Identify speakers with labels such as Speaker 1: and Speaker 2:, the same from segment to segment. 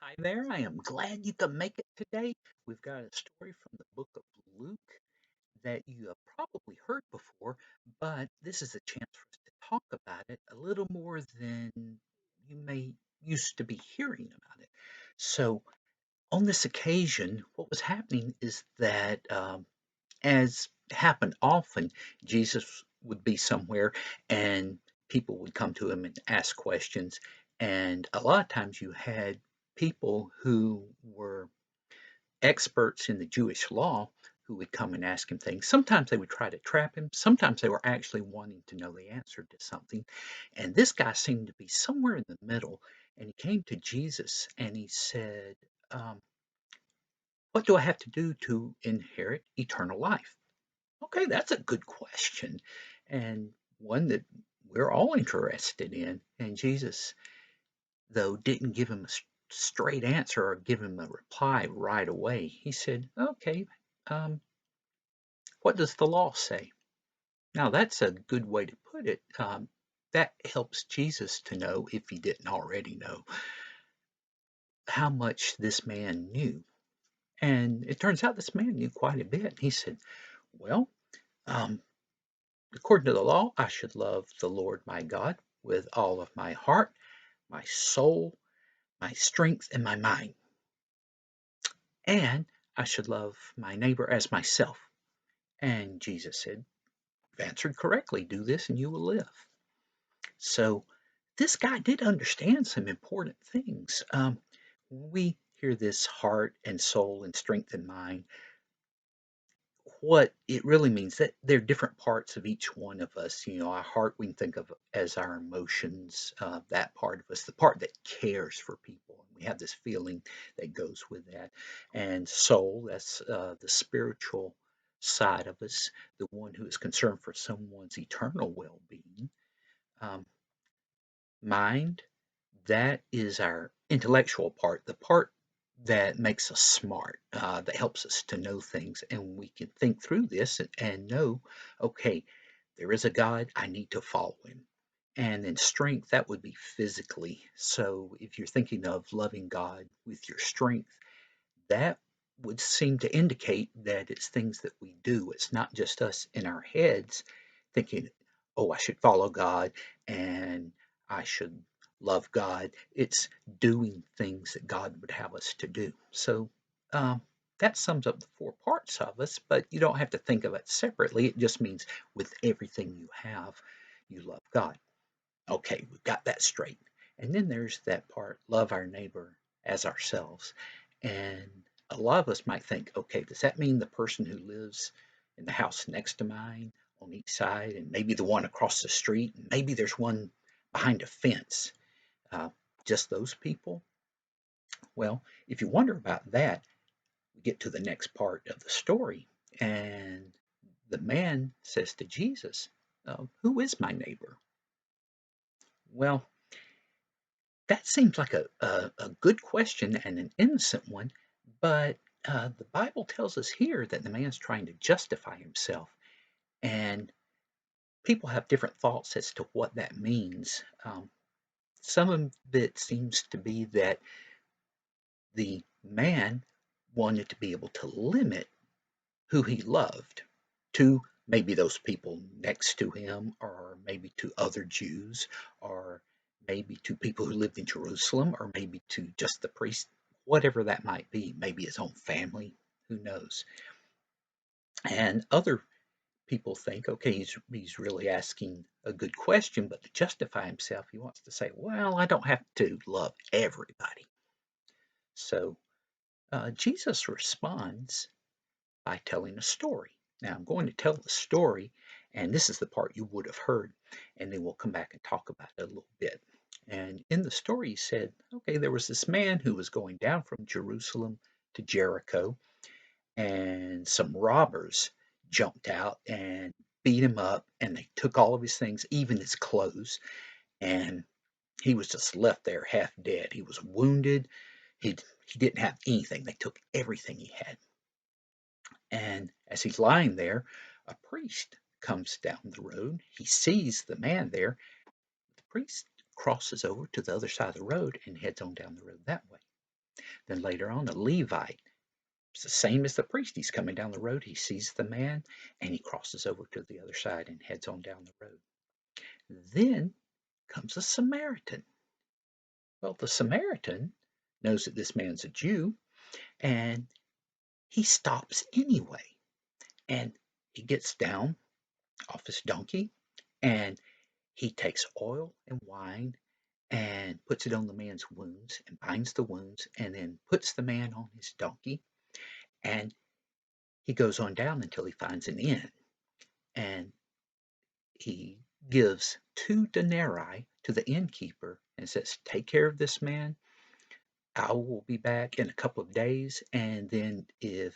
Speaker 1: Hi there. I am glad you could make it today. We've got a story from the book of Luke that you have probably heard before, but this is a chance for us to talk about it a little more than you may used to be hearing about it. So, on this occasion, what was happening is that, as happened often, Jesus would be somewhere and people would come to him and ask questions. And a lot of times you had people who were experts in the Jewish law who would come and ask him things. Sometimes they would try to trap him, sometimes they were actually wanting to know the answer to something. And this guy seemed to be somewhere in the middle. And he came to Jesus and he said, um, what do I have to do to inherit eternal life? Okay, that's a good question, and one that we're all interested in. And Jesus, though, didn't give him a straight answer or give him a reply right away. He said, okay, um, what does the law say? Now, that's a good way to put it. That helps Jesus to know, if he didn't already know, how much this man knew. And it turns out this man knew quite a bit. He said, well, um, according to the law, I should love the Lord my God with all of my heart, my soul, my strength, and my mind. And I should love my neighbor as myself. And Jesus said, you've answered correctly. Do this and you will live. So this guy did understand some important things. When we hear this heart and soul and strength and mind, what it really means that there are different parts of each one of us. Our heart we can think of as our emotions, that part of us, the part that cares for people. We have this feeling that goes with that. And soul, that's the spiritual side of us, the one who is concerned for someone's eternal well-being. Um, Mind, that is our intellectual part, the part that makes us smart, that helps us to know things, and we can think through this and know, okay, there is a God, I need to follow him. And then strength, that would be physically. So if you're thinking of loving God with your strength, that would seem to indicate that it's things that we do. It's not just us in our heads thinking, oh, I should follow God and I should love God. It's doing things that God would have us to do. So um, that sums up the four parts of us, but you don't have to think of it separately. It just means with everything you have, you love God. Okay, we've got that straight. And then there's that part, love our neighbor as ourselves. And a lot of us might think, okay, does that mean the person who lives in the house next to mine on each side, and maybe the one across the street, and maybe there's one behind a fence? Uh, just those people? Well, if you wonder about that, we get to the next part of the story. And the man says to Jesus, who is my neighbor? Well, that seems like a good question and an innocent one, but the Bible tells us here that the man's trying to justify himself, and people have different thoughts as to what that means. Some of it seems to be that the man wanted to be able to limit who he loved to maybe those people next to him, or maybe to other Jews, or maybe to people who lived in Jerusalem, or maybe to just the priest, whatever that might be, maybe his own family, who knows. And other people think, okay, he's really asking a good question, but to justify himself, he wants to say, well, I don't have to love everybody. So Jesus responds by telling a story. Now, I'm going to tell the story, and this is the part you would have heard, and then we'll come back and talk about it a little bit. And in the story, he said, okay, there was this man who was going down from Jerusalem to Jericho, and some robbers jumped out and beat him up, and they took all of his things, even his clothes, and he was just left there half dead. He was wounded. He didn't have anything. They took everything he had. And as he's lying there, a priest comes down the road. He sees the man there. The priest crosses over to the other side of the road and heads on down the road that way. Then later on, a Levite, it's the same as the priest. He's coming down the road. He sees the man and he crosses over to the other side and heads on down the road. Then comes a Samaritan. Well, the Samaritan knows that this man's a Jew and he stops anyway. And he gets down off his donkey and he takes oil and wine and puts it on the man's wounds and binds the wounds and then puts the man on his donkey and he goes on down until he finds an inn and he gives 2 denarii to the innkeeper and says, "Take care of this man. I will be back in a couple of days, and then if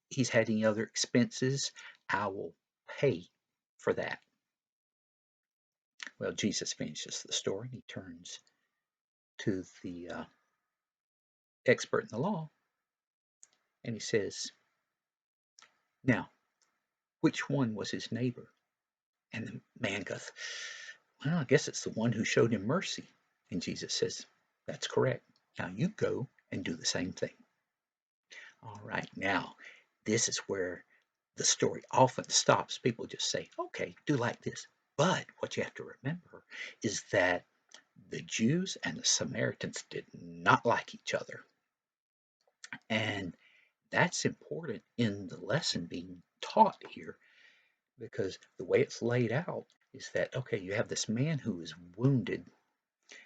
Speaker 1: he's had any other expenses, I will pay for that." Well, Jesus finishes the story and he turns to the expert in the law and he says, "Now, which one was his neighbor?" And the man goes, "Well, I guess it's the one who showed him mercy." And Jesus says, "That's correct. Now you go and do the same thing." All right, now this is where the story often stops. People just say, "Okay, do like this." But what you have to remember is that the Jews and the Samaritans did not like each other. And that's important in the lesson being taught here because the way it's laid out is that, okay, you have this man who is wounded,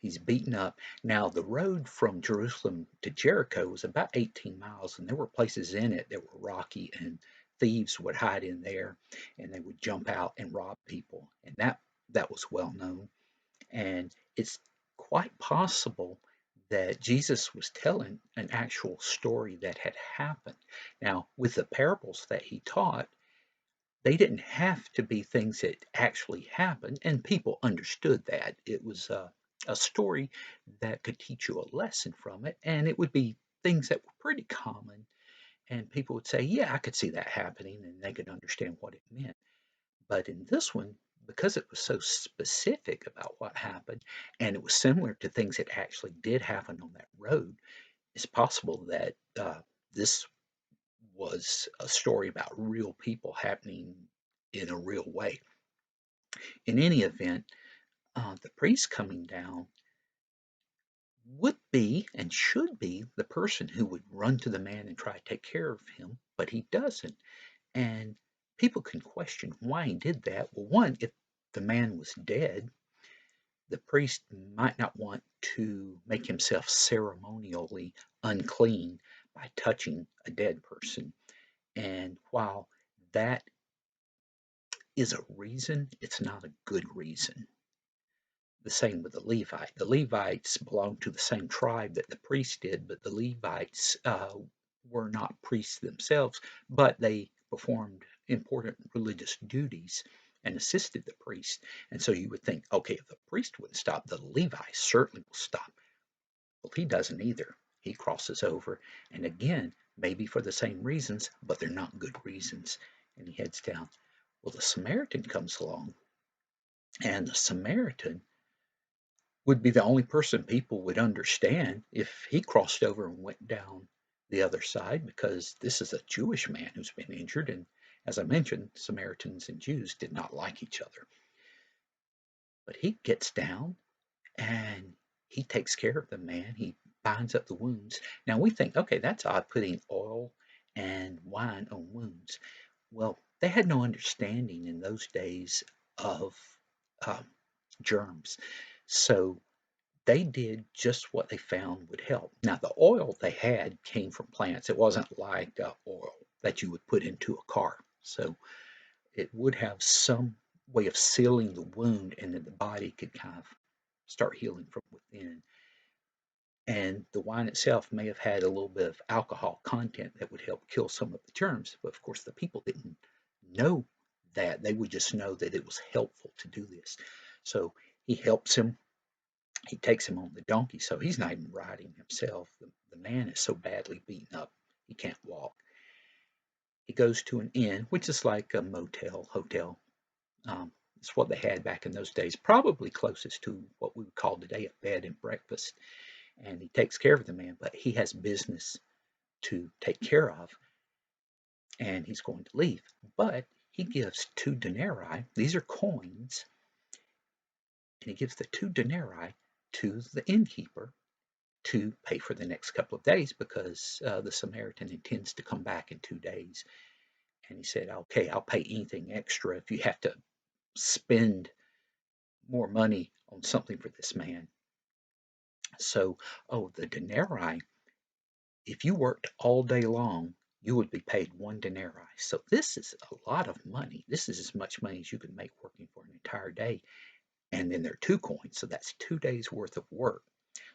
Speaker 1: he's beaten up. Now, the road from Jerusalem to Jericho was about 18 miles, and there were places in it that were rocky, and thieves would hide in there, and they would jump out and rob people, and that was well known. And it's quite possible that Jesus was telling an actual story that had happened. Now, with the parables that he taught, they didn't have to be things that actually happened, and people understood that. It was a story that could teach you a lesson from it, and it would be things that were pretty common, and people would say, "Yeah, I could see that happening," and they could understand what it meant. But in this one, because it was so specific about what happened, and it was similar to things that actually did happen on that road, it's possible that this was a story about real people happening in a real way. In any event, the priest coming down would be and should be the person who would run to the man and try to take care of him, but he doesn't. And people can question why he did that. Well, one, if the man was dead, the priest might not want to make himself ceremonially unclean by touching a dead person. And while that is a reason, it's not a good reason. The same with the Levite. The Levites belonged to the same tribe that the priest did, but the Levites were not priests themselves, but they performed important religious duties and assisted the priest. And so you would think, okay, if the priest wouldn't stop, the Levi certainly will stop. Well, he doesn't either. He crosses over, and again, maybe for the same reasons, but they're not good reasons. And he heads down. Well, the Samaritan comes along, and the Samaritan would be the only person people would understand if he crossed over and went down the other side because this is a Jewish man who's been injured. And as I mentioned, Samaritans and Jews did not like each other. But he gets down and he takes care of the man. He binds up the wounds. Now we think, okay, that's odd putting oil and wine on wounds. Well, they had no understanding in those days of um, germs. So they did just what they found would help. Now, the oil they had came from plants. It wasn't like oil that you would put into a car. So it would have some way of sealing the wound and then the body could kind of start healing from within. And the wine itself may have had a little bit of alcohol content that would help kill some of the germs. But of course, the people didn't know that. They would just know that it was helpful to do this. So he helps him. He takes him on the donkey, so he's not even riding himself. The man is so badly beaten up, he can't walk. He goes to an inn, which is like a motel, hotel. It's what they had back in those days, probably closest to what we would call today a bed and breakfast. and he takes care of the man, but he has business to take care of, and he's going to leave. But he gives 2 denarii, these are coins, and he gives the 2 denarii to the innkeeper to pay for the next couple of days because the Samaritan intends to come back in 2 days. And he said, okay, I'll pay anything extra if you have to spend more money on something for this man. So, oh, the denarii, if you worked all day long, you would be paid 1 denarii. So this is a lot of money. This is as much money as you could make working for an entire day. And then there are 2 coins, so that's 2 days worth of work.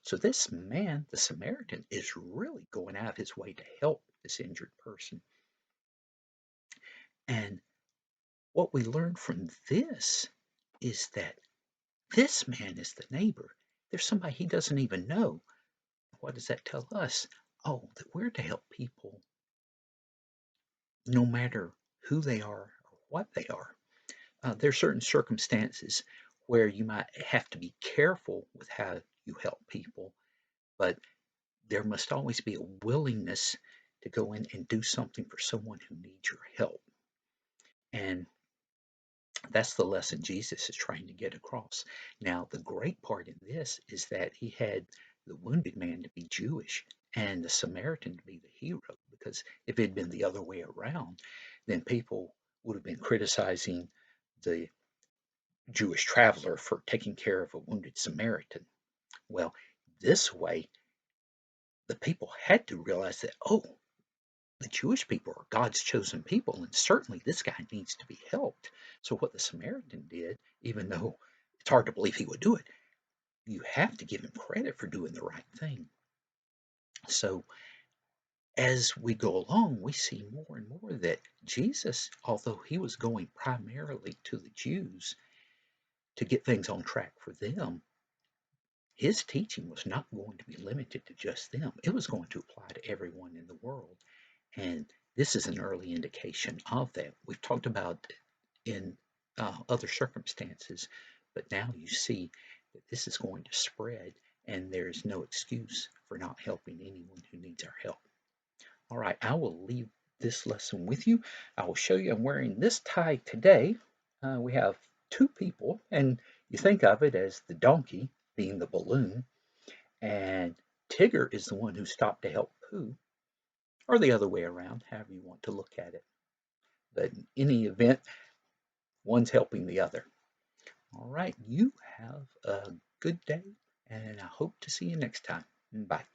Speaker 1: So this man, the Samaritan, is really going out of his way to help this injured person. And what we learn from this is that this man is the neighbor. There's somebody he doesn't even know. What does that tell us? Oh, that we're to help people no matter who they are or what they are. There are certain circumstances where you might have to be careful with how you help people, but there must always be a willingness to go in and do something for someone who needs your help. And that's the lesson Jesus is trying to get across. Now, the great part in this is that he had the wounded man to be Jewish and the Samaritan to be the hero, because if it had been the other way around, then people would have been criticizing the Jewish traveler for taking care of a wounded Samaritan. Well, this way, the people had to realize that, oh, the Jewish people are God's chosen people, and certainly this guy needs to be helped. So, what the Samaritan did, even though it's hard to believe he would do it, you have to give him credit for doing the right thing. So, as we go along, we see more and more that Jesus, although he was going primarily to the Jews to get things on track for them, his teaching was not going to be limited to just them. It was going to apply to everyone in the world. And this is an early indication of that. We've talked about in other circumstances, but now you see that this is going to spread, and there is no excuse for not helping anyone who needs our help. All right, I will leave this lesson with you. I will show you I'm wearing this tie today. We have 2 people, and you think of it as the donkey being the balloon, and Tigger is the one who stopped to help Pooh, or the other way around, however you want to look at it. But in any event, one's helping the other. All right, you have a good day, and I hope to see you next time. Bye.